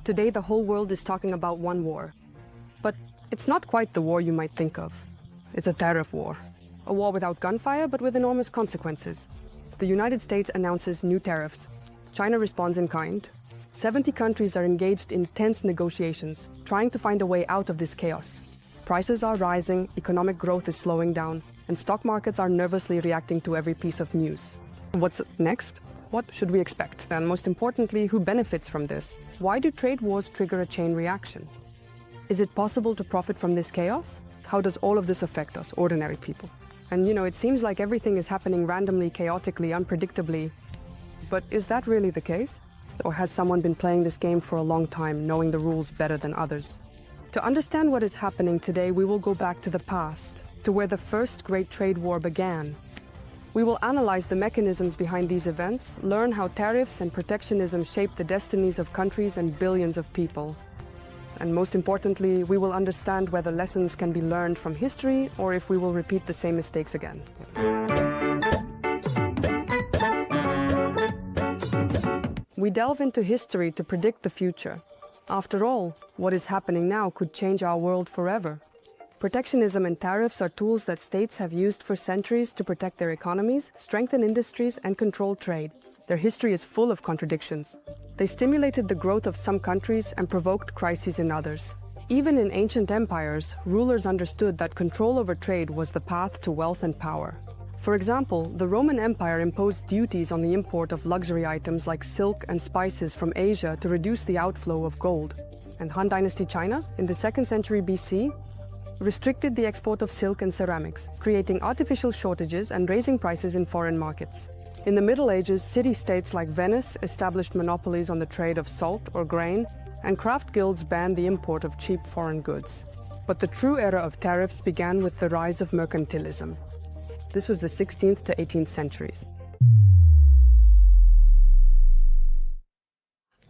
Today, the whole world is talking about one war. But it's not quite the war you might think of. It's a tariff war. A war without gunfire, but with enormous consequences. The United States announces new tariffs. China responds in kind. 70 countries are engaged in tense negotiations, trying to find a way out of this chaos. Prices are rising, economic growth is slowing down, and stock markets are nervously reacting to every piece of news. What's next? What should we expect? And most importantly, who benefits from this? Why do trade wars trigger a chain reaction? Is it possible to profit from this chaos? How does all of this affect us, ordinary people? And it seems like everything is happening randomly, chaotically, unpredictably. But is that really the case? Or has someone been playing this game for a long time, knowing the rules better than others? To understand what is happening today, we will go back to the past, to where the first great trade war began. We will analyze the mechanisms behind these events, learn how tariffs and protectionism shape the destinies of countries and billions of people. And most importantly, we will understand whether lessons can be learned from history or if we will repeat the same mistakes again. We delve into history to predict the future. After all, what is happening now could change our world forever. Protectionism and tariffs are tools that states have used for centuries to protect their economies, strengthen industries, and control trade. Their history is full of contradictions. They stimulated the growth of some countries and provoked crises in others. Even in ancient empires, rulers understood that control over trade was the path to wealth and power. For example, the Roman Empire imposed duties on the import of luxury items like silk and spices from Asia to reduce the outflow of gold. And Han Dynasty China, in the 2nd century BC, restricted the export of silk and ceramics, creating artificial shortages and raising prices in foreign markets. In the Middle Ages, city-states like Venice established monopolies on the trade of salt or grain, and craft guilds banned the import of cheap foreign goods. But the true era of tariffs began with the rise of mercantilism. This was the 16th to 18th centuries.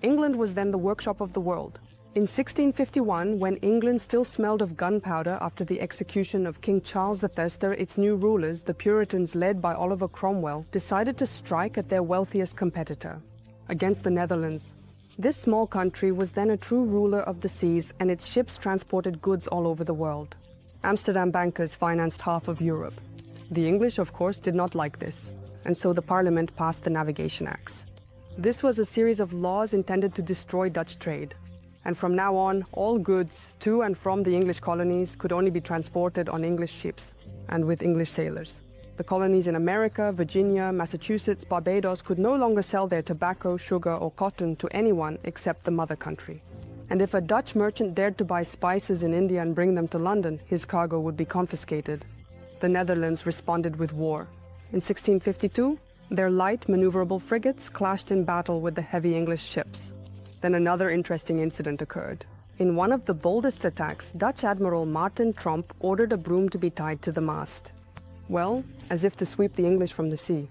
England was then the workshop of the world. In 1651, when England still smelled of gunpowder after the execution of King Charles the Thirster, its new rulers, the Puritans led by Oliver Cromwell, decided to strike at their wealthiest competitor, against the Netherlands. This small country was then a true ruler of the seas, and its ships transported goods all over the world. Amsterdam bankers financed half of Europe. The English, of course, did not like this, and so the Parliament passed the Navigation Acts. This was a series of laws intended to destroy Dutch trade. And from now on, all goods to and from the English colonies could only be transported on English ships and with English sailors. The colonies in America, Virginia, Massachusetts, Barbados could no longer sell their tobacco, sugar, or cotton to anyone except the mother country. And if a Dutch merchant dared to buy spices in India and bring them to London, his cargo would be confiscated. The Netherlands responded with war. In 1652, their light, maneuverable frigates clashed in battle with the heavy English ships. Then another interesting incident occurred. In one of the boldest attacks, Dutch Admiral Martin Tromp ordered a broom to be tied to the mast. Well, as if to sweep the English from the sea.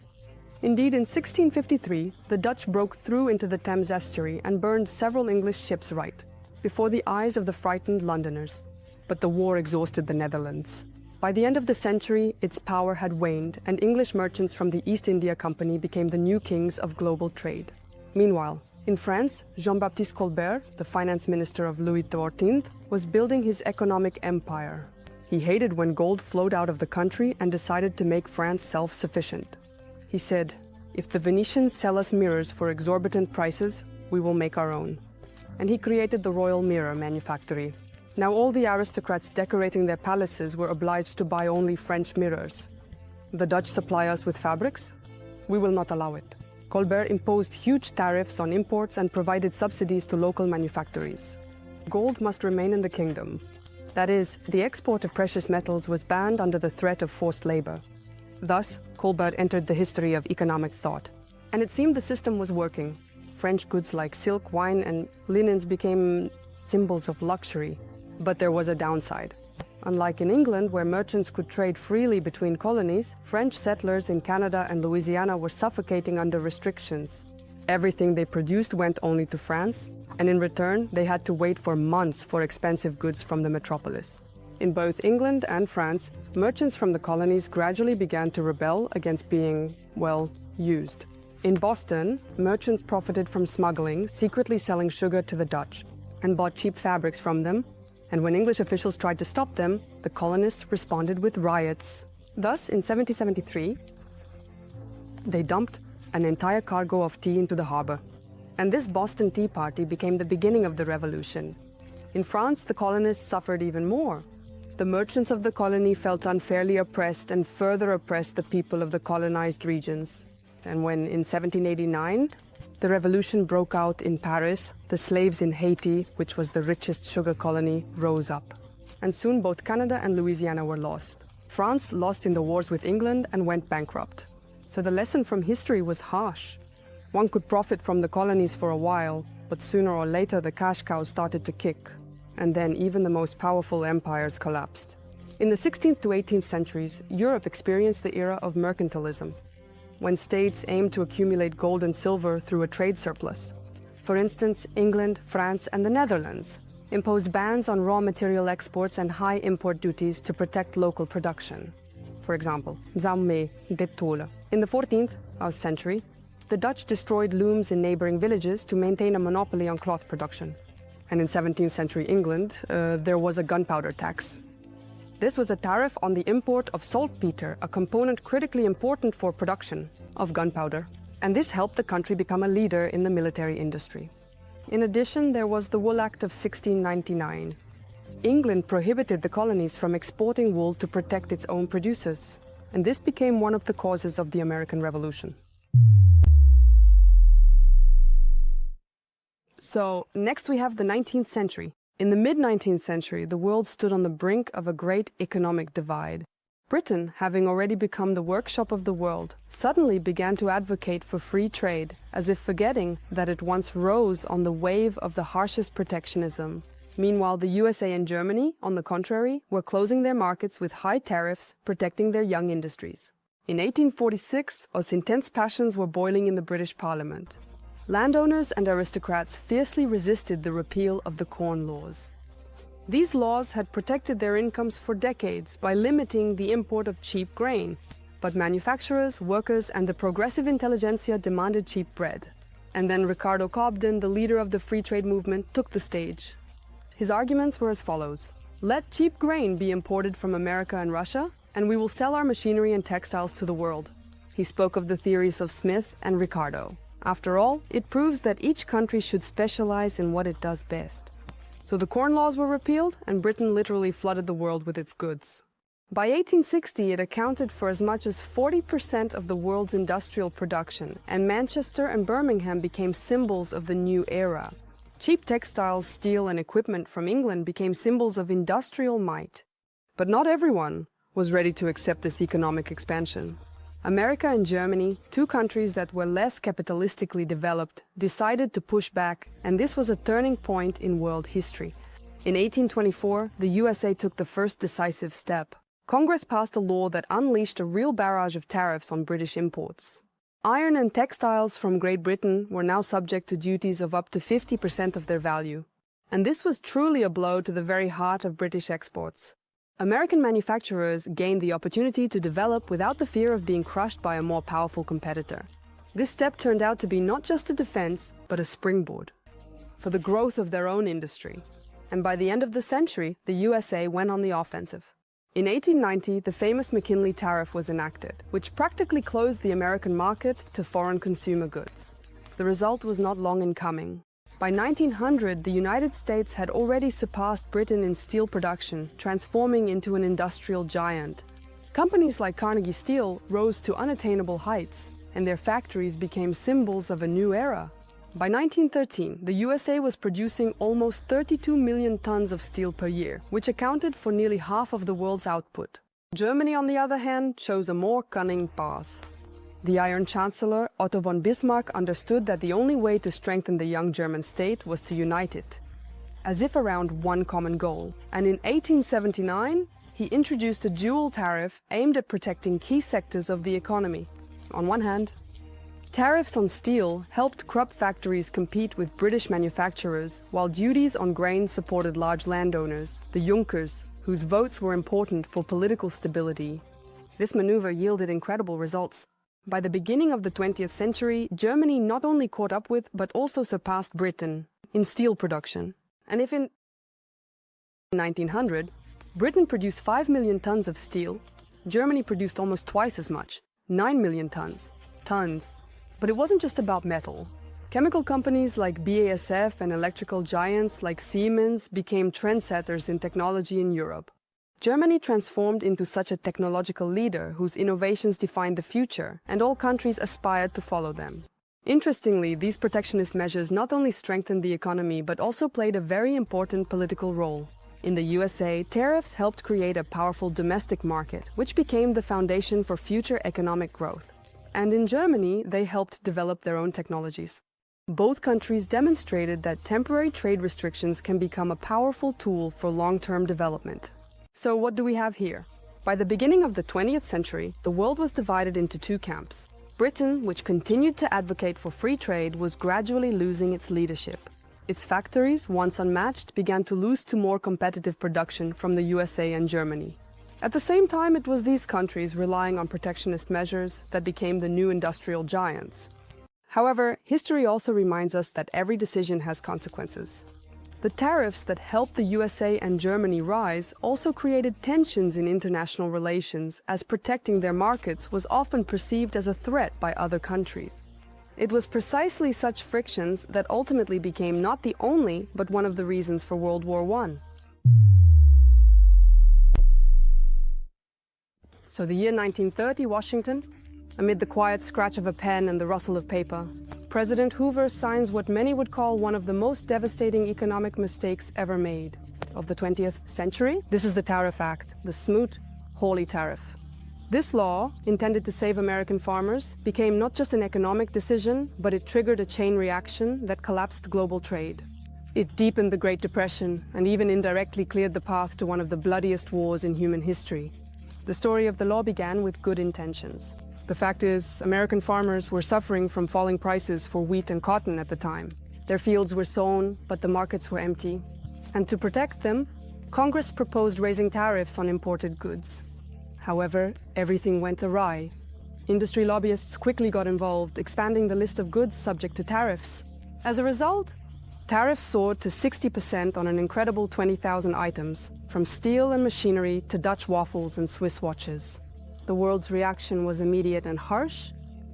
Indeed, in 1653, the Dutch broke through into the Thames estuary and burned several English ships right, before the eyes of the frightened Londoners. But the war exhausted the Netherlands. By the end of the century, its power had waned, and English merchants from the East India Company became the new kings of global trade. Meanwhile, in France, Jean-Baptiste Colbert, the finance minister of Louis XIV, was building his economic empire. He hated when gold flowed out of the country and decided to make France self-sufficient. He said, "If the Venetians sell us mirrors for exorbitant prices, we will make our own." And he created the Royal Mirror Manufactory. Now all the aristocrats decorating their palaces were obliged to buy only French mirrors. The Dutch supply us with fabrics? We will not allow it. Colbert imposed huge tariffs on imports and provided subsidies to local manufactories. Gold must remain in the kingdom. That is, the export of precious metals was banned under the threat of forced labor. Thus, Colbert entered the history of economic thought. And it seemed the system was working. French goods like silk, wine, and linens became symbols of luxury. But there was a downside. Unlike in England, where merchants could trade freely between colonies, French settlers in Canada and Louisiana were suffocating under restrictions. Everything they produced went only to France, and in return, they had to wait for months for expensive goods from the metropolis. In both England and France, merchants from the colonies gradually began to rebel against being, well, used. In Boston, merchants profited from smuggling, secretly selling sugar to the Dutch. and bought cheap fabrics from them, and when English officials tried to stop them, the colonists responded with riots. Thus, in 1773, they dumped an entire cargo of tea into the harbor. And this Boston Tea Party became the beginning of the revolution. In France, the colonists suffered even more. The merchants of the colony felt unfairly oppressed and further oppressed the people of the colonized regions. And when, in 1789, the revolution broke out in Paris, the slaves in Haiti, which was the richest sugar colony, rose up. And soon both Canada and Louisiana were lost. France lost in the wars with England and went bankrupt. So the lesson from history was harsh. One could profit from the colonies for a while, but sooner or later the cash cows started to kick. And then even the most powerful empires collapsed. In the 16th to 18th centuries, Europe experienced the era of mercantilism, when states aimed to accumulate gold and silver through a trade surplus. For instance, England, France, and the Netherlands imposed bans on raw material exports and high import duties to protect local production. For example, zamme, getole. In the 14th century, the Dutch destroyed looms in neighboring villages to maintain a monopoly on cloth production. And in 17th century England, there was a gunpowder tax. This was a tariff on the import of saltpeter, a component critically important for production of gunpowder. And this helped the country become a leader in the military industry. In addition, there was the Wool Act of 1699. England prohibited the colonies from exporting wool to protect its own producers. And this became one of the causes of the American Revolution. So, next we have the 19th century. In the mid-19th century, the world stood on the brink of a great economic divide. Britain, having already become the workshop of the world, suddenly began to advocate for free trade, as if forgetting that it once rose on the wave of the harshest protectionism. Meanwhile, the USA and Germany, on the contrary, were closing their markets with high tariffs, protecting their young industries. In 1846, as intense passions were boiling in the British Parliament. Landowners and aristocrats fiercely resisted the repeal of the Corn Laws. These laws had protected their incomes for decades by limiting the import of cheap grain, but manufacturers, workers, and the progressive intelligentsia demanded cheap bread. And then Ricardo Cobden, the leader of the free trade movement, took the stage. His arguments were as follows: let cheap grain be imported from America and Russia, and we will sell our machinery and textiles to the world. He spoke of the theories of Smith and Ricardo. After all, it proves that each country should specialize in what it does best. So the Corn Laws were repealed, and Britain literally flooded the world with its goods. By 1860, it accounted for as much as 40% of the world's industrial production, and Manchester and Birmingham became symbols of the new era. Cheap textiles, steel, and equipment from England became symbols of industrial might. But not everyone was ready to accept this economic expansion. America and Germany, two countries that were less capitalistically developed, decided to push back, and this was a turning point in world history. In 1824, the USA took the first decisive step. Congress passed a law that unleashed a real barrage of tariffs on British imports. Iron and textiles from Great Britain were now subject to duties of up to 50% of their value. And this was truly a blow to the very heart of British exports. American manufacturers gained the opportunity to develop without the fear of being crushed by a more powerful competitor. This step turned out to be not just a defense, but a springboard for the growth of their own industry. And by the end of the century, the USA went on the offensive. In 1890, the famous McKinley Tariff was enacted, which practically closed the American market to foreign consumer goods. The result was not long in coming. By 1900, the United States had already surpassed Britain in steel production, transforming into an industrial giant. Companies like Carnegie Steel rose to unattainable heights, and their factories became symbols of a new era. By 1913, the USA was producing almost 32 million tons of steel per year, which accounted for nearly half of the world's output. Germany, on the other hand, chose a more cunning path. The Iron Chancellor Otto von Bismarck understood that the only way to strengthen the young German state was to unite it, as if around one common goal. And in 1879, he introduced a dual tariff aimed at protecting key sectors of the economy. On one hand, tariffs on steel helped Krupp factories compete with British manufacturers, while duties on grain supported large landowners, the Junkers, whose votes were important for political stability. This maneuver yielded incredible results. By the beginning of the 20th century, Germany not only caught up with, but also surpassed Britain in steel production. And if in 1900, Britain produced 5 million tons of steel, Germany produced almost twice as much, 9 million tons. But it wasn't just about metal. Chemical companies like BASF and electrical giants like Siemens became trendsetters in technology in Europe. Germany transformed into such a technological leader whose innovations defined the future, and all countries aspired to follow them. Interestingly, these protectionist measures not only strengthened the economy but also played a very important political role. In the USA, tariffs helped create a powerful domestic market, which became the foundation for future economic growth. And in Germany, they helped develop their own technologies. Both countries demonstrated that temporary trade restrictions can become a powerful tool for long-term development. So what do we have here? By the beginning of the 20th century, the world was divided into two camps. Britain, which continued to advocate for free trade, was gradually losing its leadership. Its factories, once unmatched, began to lose to more competitive production from the USA and Germany. At the same time, it was these countries relying on protectionist measures that became the new industrial giants. However, history also reminds us that every decision has consequences. The tariffs that helped the USA and Germany rise also created tensions in international relations, as protecting their markets was often perceived as a threat by other countries. It was precisely such frictions that ultimately became not the only, but one of the reasons for World War I. So the year 1930, Washington. Amid the quiet scratch of a pen and the rustle of paper, President Hoover signs what many would call one of the most devastating economic mistakes ever made. Of the 20th century, this is the Tariff Act, the Smoot-Hawley Tariff. This law, intended to save American farmers, became not just an economic decision, but it triggered a chain reaction that collapsed global trade. It deepened the Great Depression and even indirectly cleared the path to one of the bloodiest wars in human history. The story of the law began with good intentions. The fact is, American farmers were suffering from falling prices for wheat and cotton at the time. Their fields were sown, but the markets were empty. And to protect them, Congress proposed raising tariffs on imported goods. However, everything went awry. Industry lobbyists quickly got involved, expanding the list of goods subject to tariffs. As a result, tariffs soared to 60% on an incredible 20,000 items, from steel and machinery to Dutch waffles and Swiss watches. The world's reaction was immediate and harsh.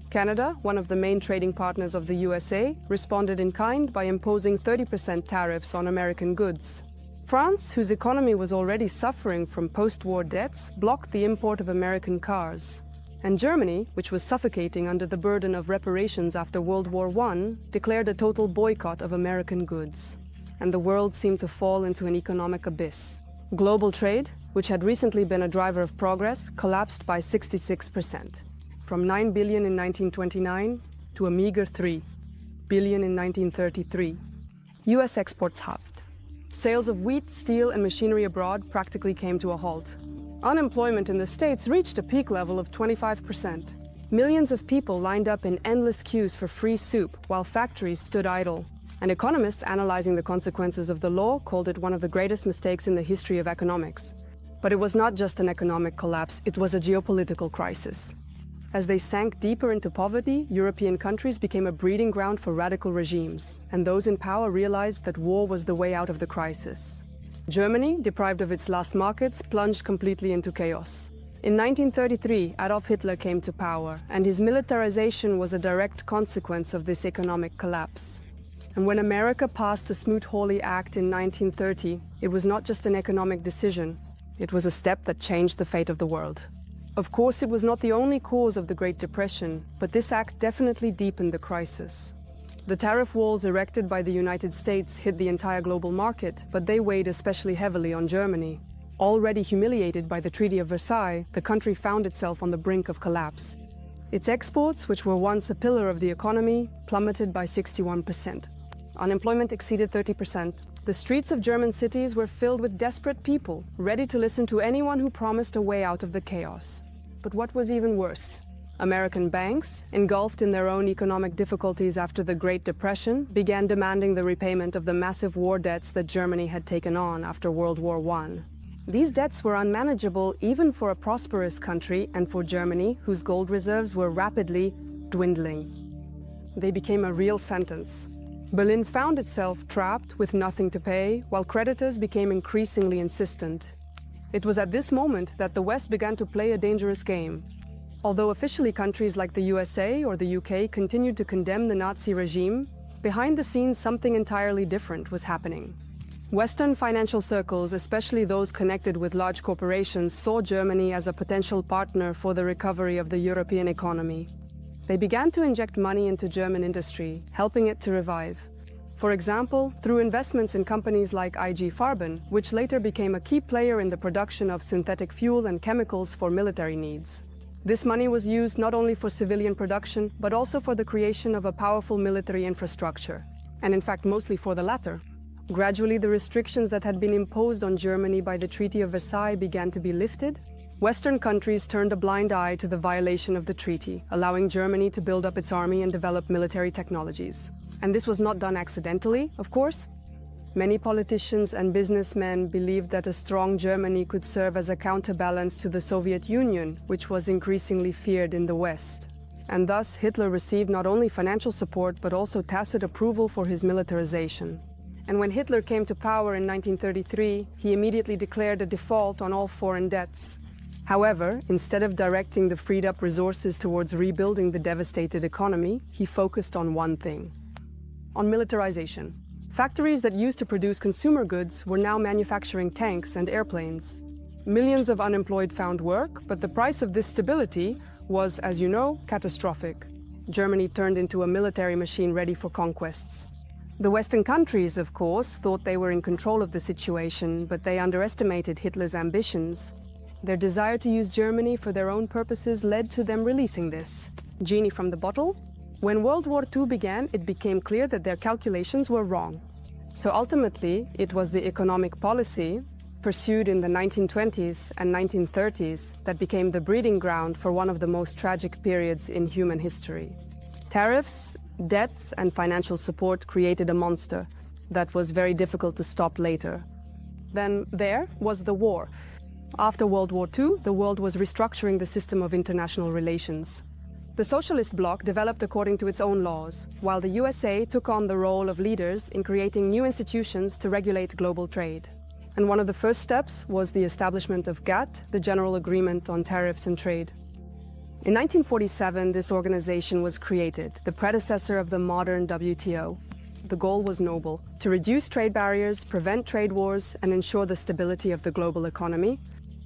Canada, one of the main trading partners of the USA, responded in kind by imposing 30% tariffs on American goods. France, whose economy was already suffering from post-war debts, blocked the import of American cars. And Germany, which was suffocating under the burden of reparations after World War I, declared a total boycott of American goods. And the world seemed to fall into an economic abyss. Global trade, which had recently been a driver of progress, collapsed by 66%, from 9 billion in 1929 to a meager 3 billion in 1933. US exports halved. Sales of wheat, steel, and machinery abroad practically came to a halt. Unemployment in the States reached a peak level of 25%. Millions of people lined up in endless queues for free soup, while factories stood idle. And economists analyzing the consequences of the law called it one of the greatest mistakes in the history of economics. But it was not just an economic collapse, it was a geopolitical crisis. As they sank deeper into poverty, European countries became a breeding ground for radical regimes, and those in power realized that war was the way out of the crisis. Germany, deprived of its last markets, plunged completely into chaos. In 1933, Adolf Hitler came to power, and his militarization was a direct consequence of this economic collapse. And when America passed the Smoot-Hawley Act in 1930, it was not just an economic decision, it was a step that changed the fate of the world. Of course, it was not the only cause of the Great Depression, but this act definitely deepened the crisis. The tariff walls erected by the United States hit the entire global market, but they weighed especially heavily on Germany. Already humiliated by the Treaty of Versailles, the country found itself on the brink of collapse. Its exports, which were once a pillar of the economy, plummeted by 61%. Unemployment exceeded 30%. The streets of German cities were filled with desperate people, ready to listen to anyone who promised a way out of the chaos. But what was even worse? American banks, engulfed in their own economic difficulties after the Great Depression, began demanding the repayment of the massive war debts that Germany had taken on after World War I. These debts were unmanageable even for a prosperous country and for Germany, whose gold reserves were rapidly dwindling. They became a real sentence. Berlin found itself trapped with nothing to pay, while creditors became increasingly insistent. It was at this moment that the West began to play a dangerous game. Although officially countries like the USA or the UK continued to condemn the Nazi regime, behind the scenes something entirely different was happening. Western financial circles, especially those connected with large corporations, saw Germany as a potential partner for the recovery of the European economy. They began to inject money into German industry, helping it to revive. For example, through investments in companies like IG Farben, which later became a key player in the production of synthetic fuel and chemicals for military needs. This money was used not only for civilian production, but also for the creation of a powerful military infrastructure, and in fact mostly for the latter. Gradually, the restrictions that had been imposed on Germany by the Treaty of Versailles began to be lifted. Western countries turned a blind eye to the violation of the treaty, allowing Germany to build up its army and develop military technologies. And this was not done accidentally, of course. Many politicians and businessmen believed that a strong Germany could serve as a counterbalance to the Soviet Union, which was increasingly feared in the West. And thus, Hitler received not only financial support, but also tacit approval for his militarization. And when Hitler came to power in 1933, he immediately declared a default on all foreign debts. However, instead of directing the freed-up resources towards rebuilding the devastated economy, he focused on one thing: on militarization. Factories that used to produce consumer goods were now manufacturing tanks and airplanes. Millions of unemployed found work, but the price of this stability was, as you know, catastrophic. Germany turned into a military machine ready for conquests. The Western countries, of course, thought they were in control of the situation, but they underestimated Hitler's ambitions. Their desire to use Germany for their own purposes led to them releasing this genie from the bottle. When World War II began, it became clear that their calculations were wrong. So ultimately, it was the economic policy pursued in the 1920s and 1930s that became the breeding ground for one of the most tragic periods in human history. Tariffs, debts, and financial support created a monster that was very difficult to stop later. Then there was the war. After World War II, the world was restructuring the system of international relations. The socialist bloc developed according to its own laws, while the USA took on the role of leaders in creating new institutions to regulate global trade. And one of the first steps was the establishment of GATT, the General Agreement on Tariffs and Trade. In 1947, this organization was created, the predecessor of the modern WTO. The goal was noble: to reduce trade barriers, prevent trade wars, and ensure the stability of the global economy.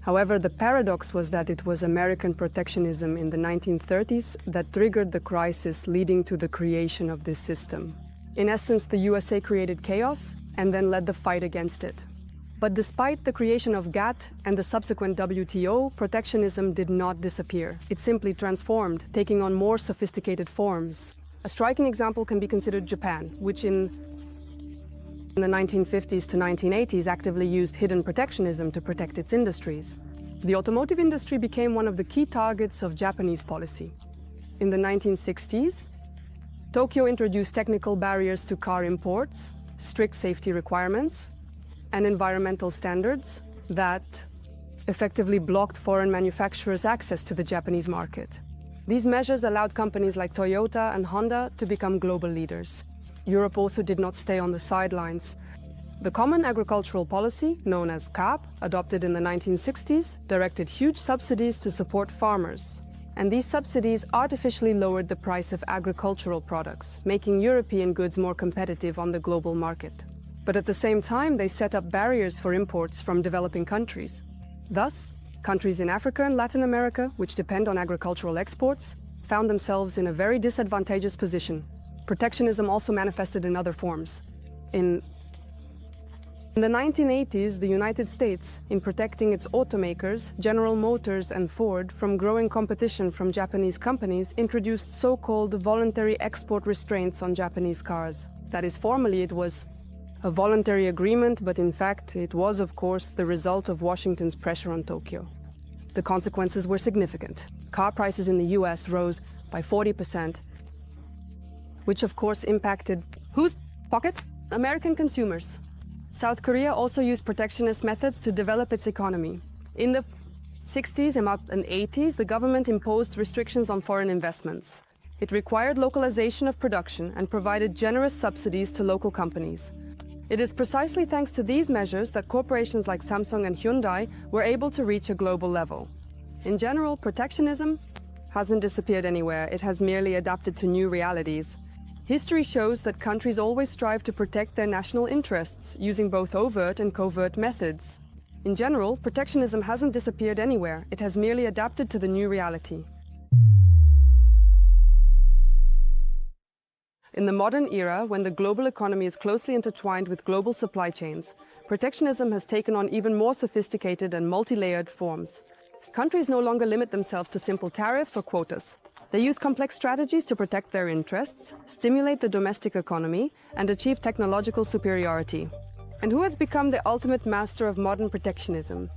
However, the paradox was that it was American protectionism in the 1930s that triggered the crisis leading to the creation of this system. In essence, the USA created chaos and then led the fight against it. But despite the creation of GATT and the subsequent WTO, protectionism did not disappear. It simply transformed, taking on more sophisticated forms. A striking example can be considered Japan, which in the 1950s to 1980s actively used hidden protectionism to protect its industries. The automotive industry became one of the key targets of Japanese policy. In the 1960s, Tokyo introduced technical barriers to car imports, strict safety requirements, and environmental standards that effectively blocked foreign manufacturers' access to the Japanese market. These measures allowed companies like Toyota and Honda to become global leaders. Europe also did not stay on the sidelines. The Common Agricultural Policy, known as CAP, adopted in the 1960s, directed huge subsidies to support farmers. And these subsidies artificially lowered the price of agricultural products, making European goods more competitive on the global market. But at the same time, they set up barriers for imports from developing countries. Thus, countries in Africa and Latin America, which depend on agricultural exports, found themselves in a very disadvantageous position. Protectionism also manifested in other forms. In the 1980s, the United States, in protecting its automakers, General Motors and Ford, from growing competition from Japanese companies, introduced so-called voluntary export restraints on Japanese cars. That is, formally it was a voluntary agreement, but in fact it was, of course, the result of Washington's pressure on Tokyo. The consequences were significant. Car prices in the US rose by 40%, which of course impacted whose pocket? American consumers. South Korea also used protectionist methods to develop its economy. In the 60s and 80s, the government imposed restrictions on foreign investments. It required localization of production and provided generous subsidies to local companies. It is precisely thanks to these measures that corporations like Samsung and Hyundai were able to reach a global level. In general, protectionism hasn't disappeared anywhere, it has merely adapted to new realities. History shows that countries always strive to protect their national interests, using both overt and covert methods. In general, protectionism hasn't disappeared anywhere, it has merely adapted to the new reality. In the modern era, when the global economy is closely intertwined with global supply chains, protectionism has taken on even more sophisticated and multi-layered forms. Countries no longer limit themselves to simple tariffs or quotas. They use complex strategies to protect their interests, stimulate the domestic economy, and achieve technological superiority. And who has become the ultimate master of modern protectionism?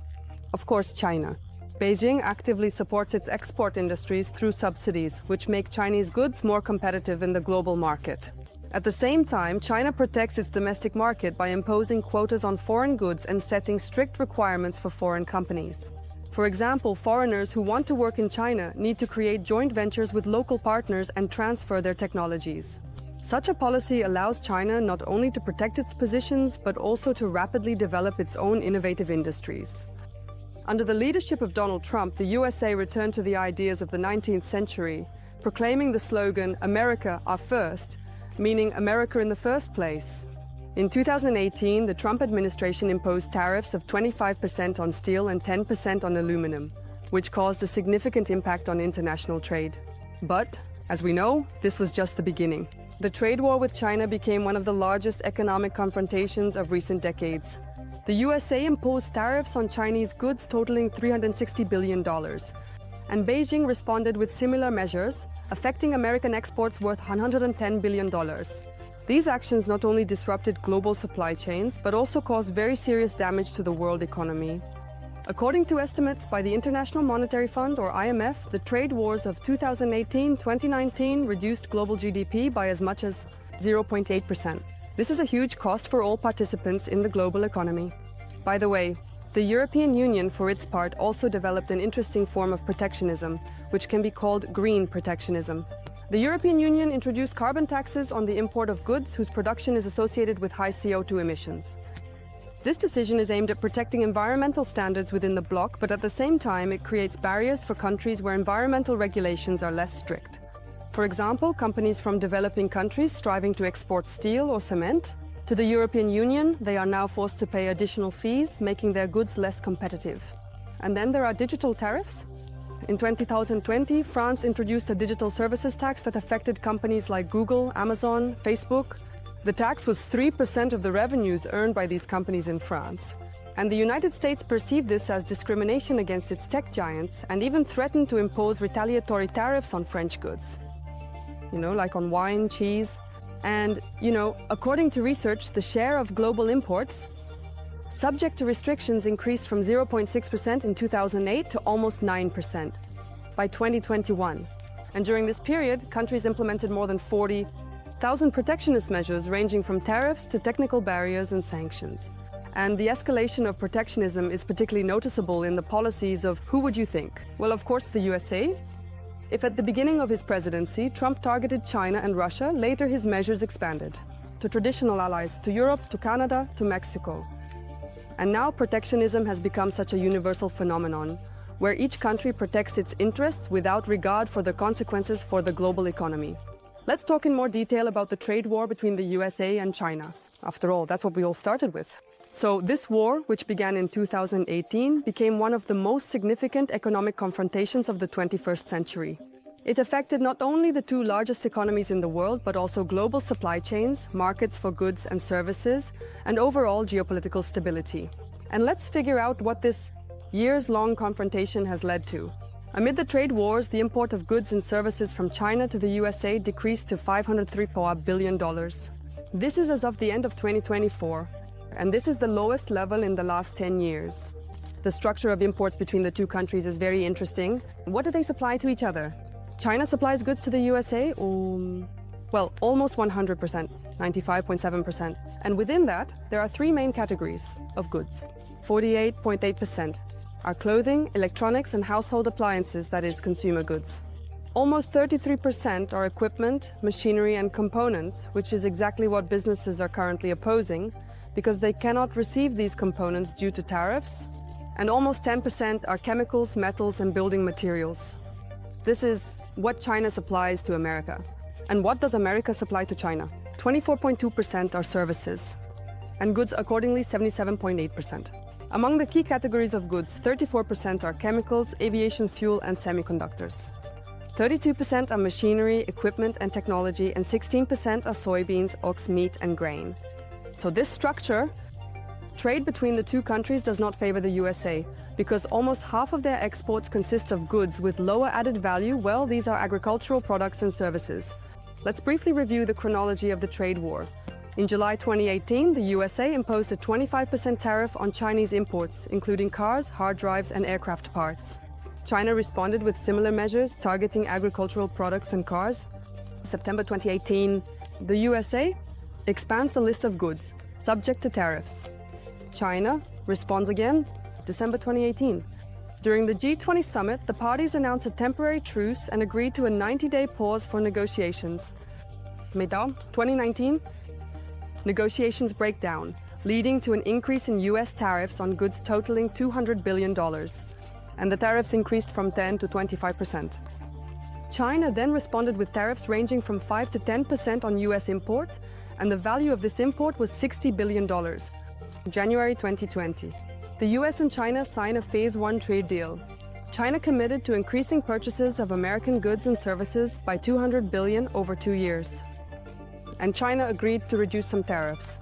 Of course, China. Beijing actively supports its export industries through subsidies, which make Chinese goods more competitive in the global market. At the same time, China protects its domestic market by imposing quotas on foreign goods and setting strict requirements for foreign companies. For example, foreigners who want to work in China need to create joint ventures with local partners and transfer their technologies. Such a policy allows China not only to protect its positions, but also to rapidly develop its own innovative industries. Under the leadership of Donald Trump, the USA returned to the ideas of the 19th century, proclaiming the slogan, "America, our first," meaning America in the first place. In 2018, the Trump administration imposed tariffs of 25% on steel and 10% on aluminum, which caused a significant impact on international trade. But, as we know, this was just the beginning. The trade war with China became one of the largest economic confrontations of recent decades. The USA imposed tariffs on Chinese goods totaling $360 billion, and Beijing responded with similar measures, affecting American exports worth $110 billion. These actions not only disrupted global supply chains, but also caused very serious damage to the world economy. According to estimates by the International Monetary Fund, or IMF, the trade wars of 2018-2019 reduced global GDP by as much as 0.8%. This is a huge cost for all participants in the global economy. By the way, the European Union, for its part, also developed an interesting form of protectionism, which can be called green protectionism. The European Union introduced carbon taxes on the import of goods whose production is associated with high CO2 emissions. This decision is aimed at protecting environmental standards within the bloc, but at the same time it creates barriers for countries where environmental regulations are less strict. For example, companies from developing countries striving to export steel or cement to the European Union, they are now forced to pay additional fees, making their goods less competitive. And then there are digital tariffs. In 2020, France introduced a digital services tax that affected companies like Google, Amazon, Facebook. The tax was 3% of the revenues earned by these companies in France. And the United States perceived this as discrimination against its tech giants and even threatened to impose retaliatory tariffs on French goods. Like on wine, cheese. And, according to research, the share of global imports subject to restrictions increased from 0.6% in 2008 to almost 9% by 2021. And during this period, countries implemented more than 40,000 protectionist measures ranging from tariffs to technical barriers and sanctions. And the escalation of protectionism is particularly noticeable in the policies of who would you think? Well, of course, the USA. If at the beginning of his presidency, Trump targeted China and Russia, later his measures expanded to traditional allies, to Europe, to Canada, to Mexico. And now protectionism has become such a universal phenomenon, where each country protects its interests without regard for the consequences for the global economy. Let's talk in more detail about the trade war between the USA and China. After all, that's what we all started with. So this war, which began in 2018, became one of the most significant economic confrontations of the 21st century. It affected not only the two largest economies in the world, but also global supply chains, markets for goods and services, and overall geopolitical stability. And let's figure out what this years-long confrontation has led to. Amid the trade wars, the import of goods and services from China to the USA decreased to $503 billion. This is as of the end of 2024. And this is the lowest level in the last 10 years. The structure of imports between the two countries is very interesting. What do they supply to each other? China supplies goods to the USA? Well, almost 100%, 95.7%. And within that, there are three main categories of goods. 48.8% are clothing, electronics, and household appliances, that is, consumer goods. Almost 33% are equipment, machinery, and components, which is exactly what businesses are currently opposing, because they cannot receive these components due to tariffs. And almost 10% are chemicals, metals, and building materials. This is what China supplies to America. And what does America supply to China? 24.2% are services, and goods accordingly 77.8%. Among the key categories of goods, 34% are chemicals, aviation fuel, and semiconductors. 32% are machinery, equipment, and technology, and 16% are soybeans, ox meat, and grain. So this structure, trade between the two countries does not favor the USA, because almost half of their exports consist of goods with lower added value. Well, these are agricultural products and services. Let's briefly review the chronology of the trade war. In July 2018, the USA imposed a 25% tariff on Chinese imports, including cars, hard drives, and aircraft parts. China responded with similar measures targeting agricultural products and cars. In September 2018, the USA expands the list of goods subject to tariffs. China responds again, December 2018. During the G20 summit, the parties announced a temporary truce and agreed to a 90-day pause for negotiations. May 2019, negotiations break down, leading to an increase in US tariffs on goods totaling $200 billion. And the tariffs increased from 10 to 25%. China then responded with tariffs ranging from 5 to 10% on US imports, and the value of this import was $60 billion. January 2020. The US and China sign a Phase 1 trade deal. China committed to increasing purchases of American goods and services by $200 billion over 2 years. And China agreed to reduce some tariffs.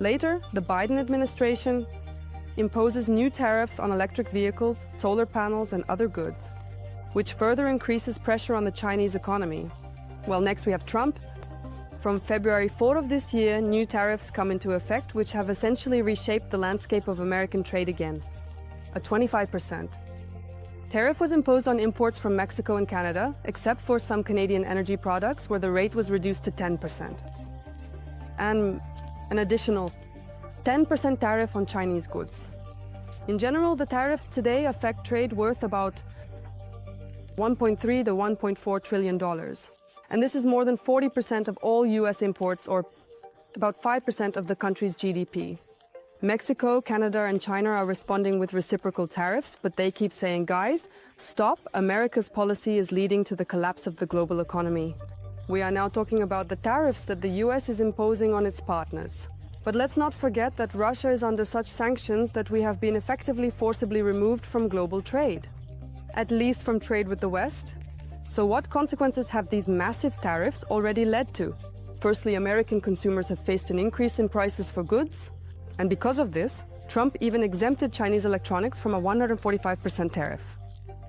Later, the Biden administration imposes new tariffs on electric vehicles, solar panels, and other goods, which further increases pressure on the Chinese economy. Well, next we have Trump. From February 4 of this year, new tariffs come into effect, which have essentially reshaped the landscape of American trade again. A 25% tariff was imposed on imports from Mexico and Canada, except for some Canadian energy products, where the rate was reduced to 10%. And an additional 10% tariff on Chinese goods. In general, the tariffs today affect trade worth about $1.3 to $1.4 trillion. And this is more than 40% of all US imports, or about 5% of the country's GDP. Mexico, Canada, and China are responding with reciprocal tariffs, but they keep saying, guys, stop, America's policy is leading to the collapse of the global economy. We are now talking about the tariffs that the US is imposing on its partners. But let's not forget that Russia is under such sanctions that we have been effectively forcibly removed from global trade, at least from trade with the West. So what consequences have these massive tariffs already led to? Firstly, American consumers have faced an increase in prices for goods. And because of this, Trump even exempted Chinese electronics from a 145% tariff.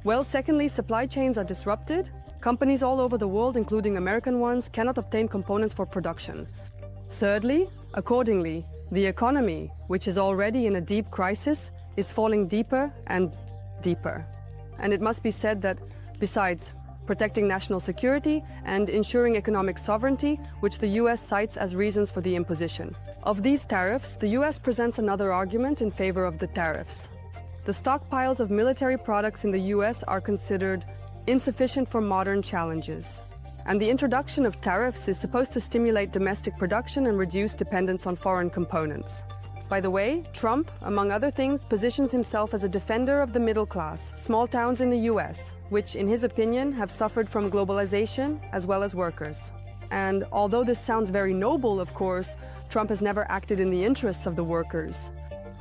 Well, secondly, supply chains are disrupted. Companies all over the world, including American ones, cannot obtain components for production. Thirdly, accordingly, the economy, which is already in a deep crisis, is falling deeper and deeper. And it must be said that besides protecting national security and ensuring economic sovereignty, which the US cites as reasons for the imposition of these tariffs, the US presents another argument in favor of the tariffs. The stockpiles of military products in the US are considered insufficient for modern challenges. And the introduction of tariffs is supposed to stimulate domestic production and reduce dependence on foreign components. By the way, Trump, among other things, positions himself as a defender of the middle class, small towns in the US, which, in his opinion, have suffered from globalization as well as workers. And although this sounds very noble, of course, Trump has never acted in the interests of the workers.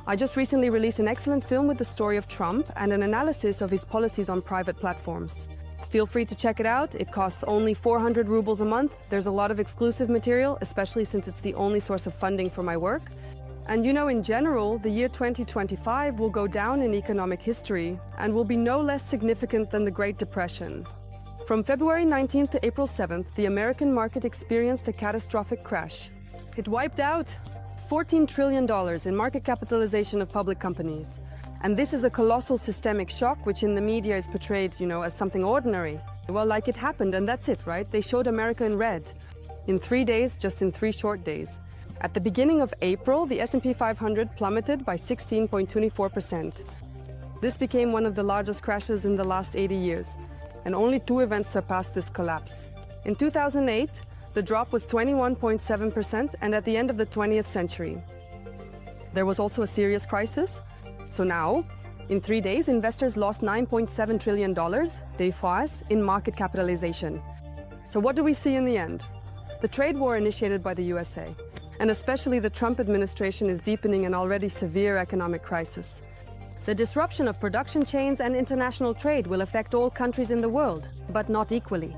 I just recently released an excellent film with the story of Trump and an analysis of his policies on private platforms. Feel free to check it out. It costs only 400 rubles a month. There's a lot of exclusive material, especially since it's the only source of funding for my work. And you know, in general, the year 2025 will go down in economic history and will be no less significant than the Great Depression. From February 19th to April 7th, the American market experienced a catastrophic crash. It wiped out $14 trillion in market capitalization of public companies. And this is a colossal systemic shock, which in the media is portrayed, as something ordinary. Well, like it happened, and that's it, right? They showed America in red. In 3 days, just in 3 short days. At the beginning of April, the S&P 500 plummeted by 16.24%. This became one of the largest crashes in the last 80 years. and only two events surpassed this collapse. In 2008, the drop was 21.7%, and at the end of the 20th century. There was also a serious crisis. So now, in 3 days, investors lost $9.7 trillion, des fois, in market capitalization. So what do we see in the end? The trade war initiated by the USA, and especially the Trump administration, is deepening an already severe economic crisis. The disruption of production chains and international trade will affect all countries in the world, but not equally.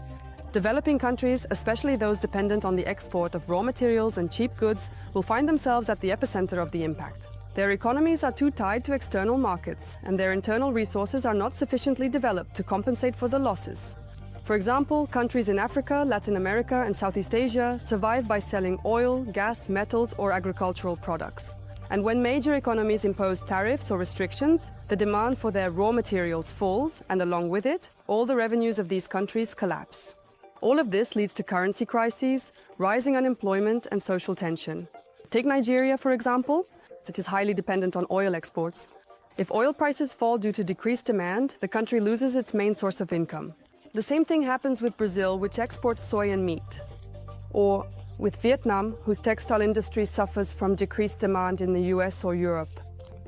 Developing countries, especially those dependent on the export of raw materials and cheap goods, will find themselves at the epicenter of the impact. Their economies are too tied to external markets, and their internal resources are not sufficiently developed to compensate for the losses. For example, countries in Africa, Latin America, and Southeast Asia survive by selling oil, gas, metals, or agricultural products. And when major economies impose tariffs or restrictions, the demand for their raw materials falls, and along with it, all the revenues of these countries collapse. All of this leads to currency crises, rising unemployment, and social tension. Take Nigeria, for example. It is highly dependent on oil exports. If oil prices fall due to decreased demand, the country loses its main source of income. The same thing happens with Brazil, which exports soy and meat. Or with Vietnam, whose textile industry suffers from decreased demand in the US or Europe.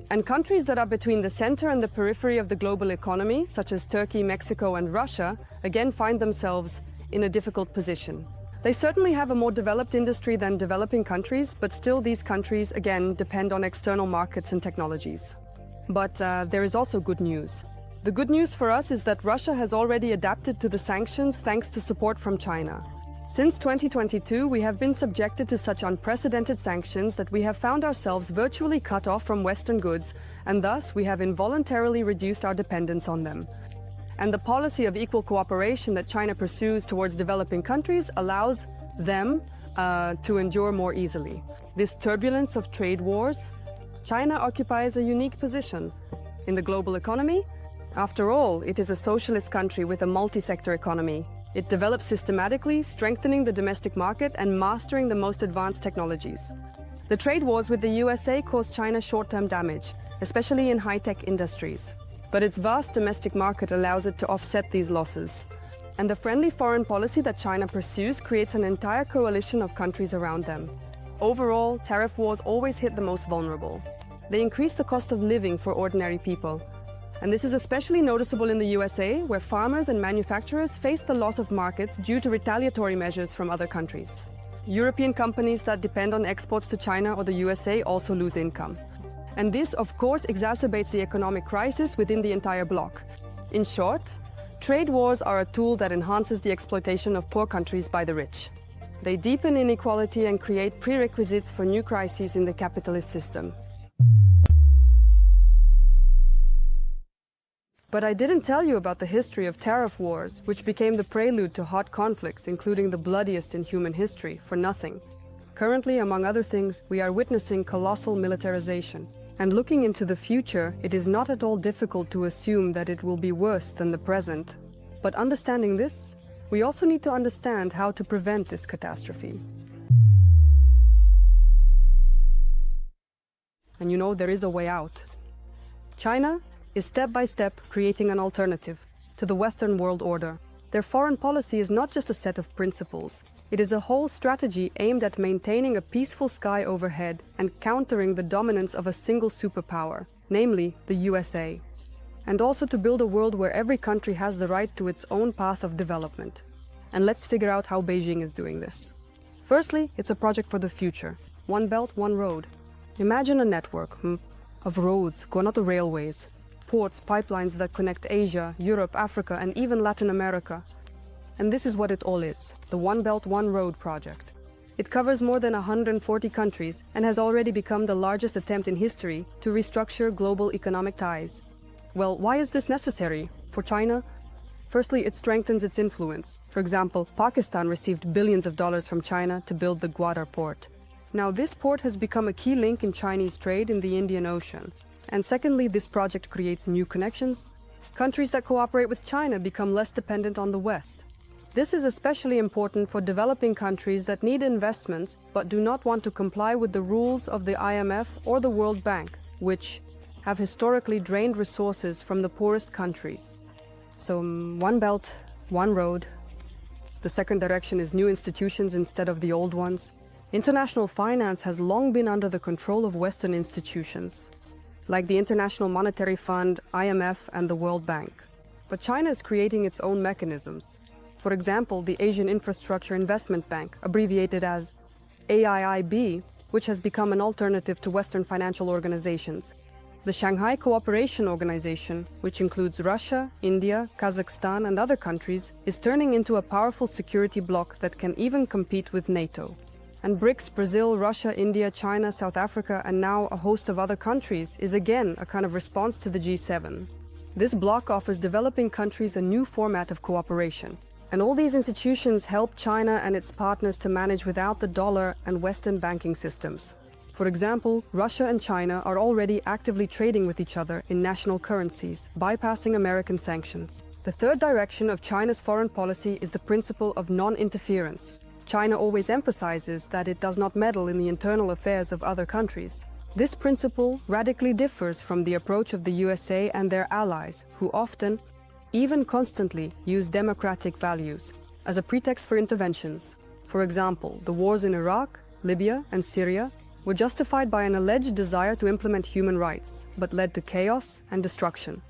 And countries that are between the center and the periphery of the global economy, such as Turkey, Mexico, and Russia, again find themselves in a difficult position. They certainly have a more developed industry than developing countries, but still these countries, again, depend on external markets and technologies. But there is also good news. The good news for us is that Russia has already adapted to the sanctions thanks to support from China. Since 2022, we have been subjected to such unprecedented sanctions that we have found ourselves virtually cut off from Western goods, and thus we have involuntarily reduced our dependence on them. And the policy of equal cooperation that China pursues towards developing countries allows them to endure more easily. This turbulence of trade wars, China occupies a unique position in the global economy. After all, it is a socialist country with a multi-sector economy. It develops systematically, strengthening the domestic market and mastering the most advanced technologies. The trade wars with the USA caused China short-term damage, especially in high-tech industries. But its vast domestic market allows it to offset these losses. And the friendly foreign policy that China pursues creates an entire coalition of countries around them. Overall, tariff wars always hit the most vulnerable. They increase the cost of living for ordinary people. And this is especially noticeable in the USA, where farmers and manufacturers face the loss of markets due to retaliatory measures from other countries. European companies that depend on exports to China or the USA also lose income. And this, of course, exacerbates the economic crisis within the entire bloc. In short, trade wars are a tool that enhances the exploitation of poor countries by the rich. They deepen inequality and create prerequisites for new crises in the capitalist system. But I didn't tell you about the history of tariff wars, which became the prelude to hot conflicts, including the bloodiest in human history, for nothing. Currently, among other things, we are witnessing colossal militarization. And looking into the future, it is not at all difficult to assume that it will be worse than the present. But understanding this, we also need to understand how to prevent this catastrophe. And you know, there is a way out. China is step by step creating an alternative to the Western world order. Their foreign policy is not just a set of principles. It is a whole strategy aimed at maintaining a peaceful sky overhead and countering the dominance of a single superpower, namely the USA. And also to build a world where every country has the right to its own path of development. And let's figure out how Beijing is doing this. Firstly, it's a project for the future. One belt, one road. Imagine a network of roads, not the railways, ports, pipelines that connect Asia, Europe, Africa, and even Latin America. And this is what it all is, the One Belt, One Road project. It covers more than 140 countries and has already become the largest attempt in history to restructure global economic ties. Well, why is this necessary? For China? Firstly, it strengthens its influence. For example, Pakistan received billions of dollars from China to build the Gwadar port. Now, this port has become a key link in Chinese trade in the Indian Ocean. And secondly, this project creates new connections. Countries that cooperate with China become less dependent on the West. This is especially important for developing countries that need investments but do not want to comply with the rules of the IMF or the World Bank, which have historically drained resources from the poorest countries. So, one belt, one road. The second direction is new institutions instead of the old ones. International finance has long been under the control of Western institutions, like the International Monetary Fund, IMF, and the World Bank. But China is creating its own mechanisms. For example, the Asian Infrastructure Investment Bank, abbreviated as AIIB, which has become an alternative to Western financial organizations. The Shanghai Cooperation Organization, which includes Russia, India, Kazakhstan, and other countries, is turning into a powerful security bloc that can even compete with NATO. And BRICS, Brazil, Russia, India, China, South Africa, and now a host of other countries is again a kind of response to the G7. This bloc offers developing countries a new format of cooperation. And all these institutions help China and its partners to manage without the dollar and Western banking systems. For example, Russia and China are already actively trading with each other in national currencies, bypassing American sanctions. The third direction of China's foreign policy is the principle of non-interference. China always emphasizes that it does not meddle in the internal affairs of other countries. This principle radically differs from the approach of the USA and their allies, who often, even constantly, use democratic values as a pretext for interventions. For example, the wars in Iraq, Libya, and Syria were justified by an alleged desire to implement human rights, but led to chaos and destruction.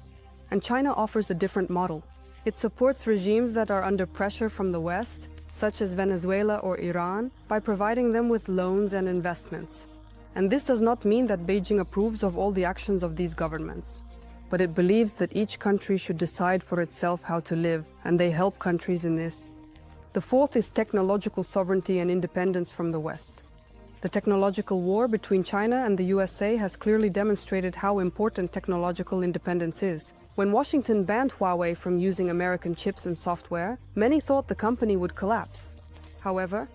And China offers a different model. It supports regimes that are under pressure from the West, such as Venezuela or Iran, by providing them with loans and investments. And this does not mean that Beijing approves of all the actions of these governments, but it believes that each country should decide for itself how to live, and they help countries in this. The fourth is technological sovereignty and independence from the West. The technological war between China and the USA has clearly demonstrated how important technological independence is. When Washington banned Huawei from using American chips and software, many thought the company would collapse. However,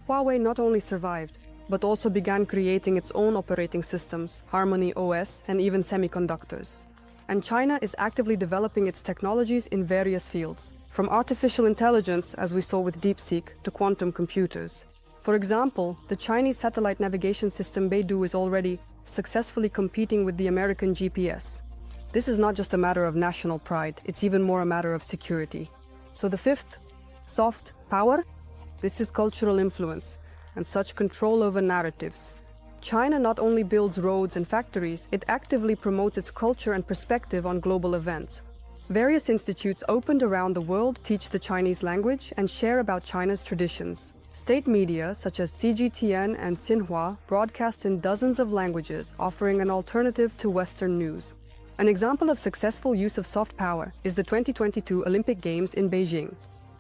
Huawei not only survived, but also began creating its own operating systems, Harmony OS, and even semiconductors. And China is actively developing its technologies in various fields, from artificial intelligence, as we saw with DeepSeek, to quantum computers. For example, the Chinese satellite navigation system Beidou is already successfully competing with the American GPS. This is not just a matter of national pride, it's even more a matter of security. So the fifth, soft power, this is cultural influence and such control over narratives. China not only builds roads and factories, it actively promotes its culture and perspective on global events. Various institutes opened around the world teach the Chinese language and share about China's traditions. State media, such as CGTN and Xinhua, broadcast in dozens of languages, offering an alternative to Western news. An example of successful use of soft power is the 2022 Olympic Games in Beijing.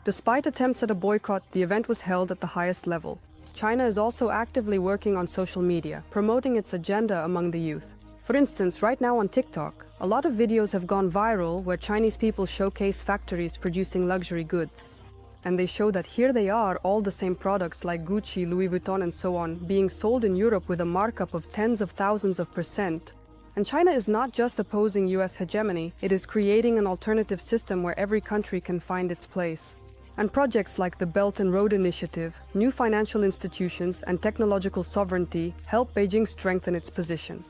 Despite attempts at a boycott, the event was held at the highest level. China is also actively working on social media, promoting its agenda among the youth. For instance, right now on TikTok, a lot of videos have gone viral where Chinese people showcase factories producing luxury goods. And they show that here they are, all the same products like Gucci, Louis Vuitton, and so on, being sold in Europe with a markup of tens of thousands of %. And China is not just opposing US hegemony, it is creating an alternative system where every country can find its place. And projects like the Belt and Road Initiative, new financial institutions, and technological sovereignty help Beijing strengthen its position.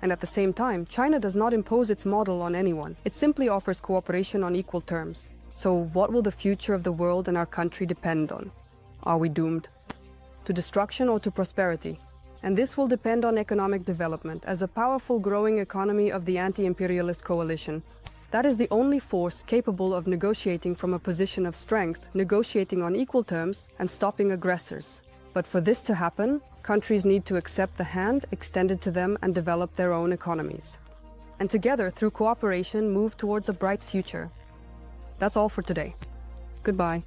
And at the same time, China does not impose its model on anyone. It simply offers cooperation on equal terms. So what will the future of the world and our country depend on? Are we doomed to destruction or to prosperity? And this will depend on economic development as a powerful growing economy of the anti-imperialist coalition. That is the only force capable of negotiating from a position of strength, negotiating on equal terms, and stopping aggressors. But for this to happen, countries need to accept the hand extended to them and develop their own economies. And together, through cooperation, move towards a bright future. That's all for today. Goodbye.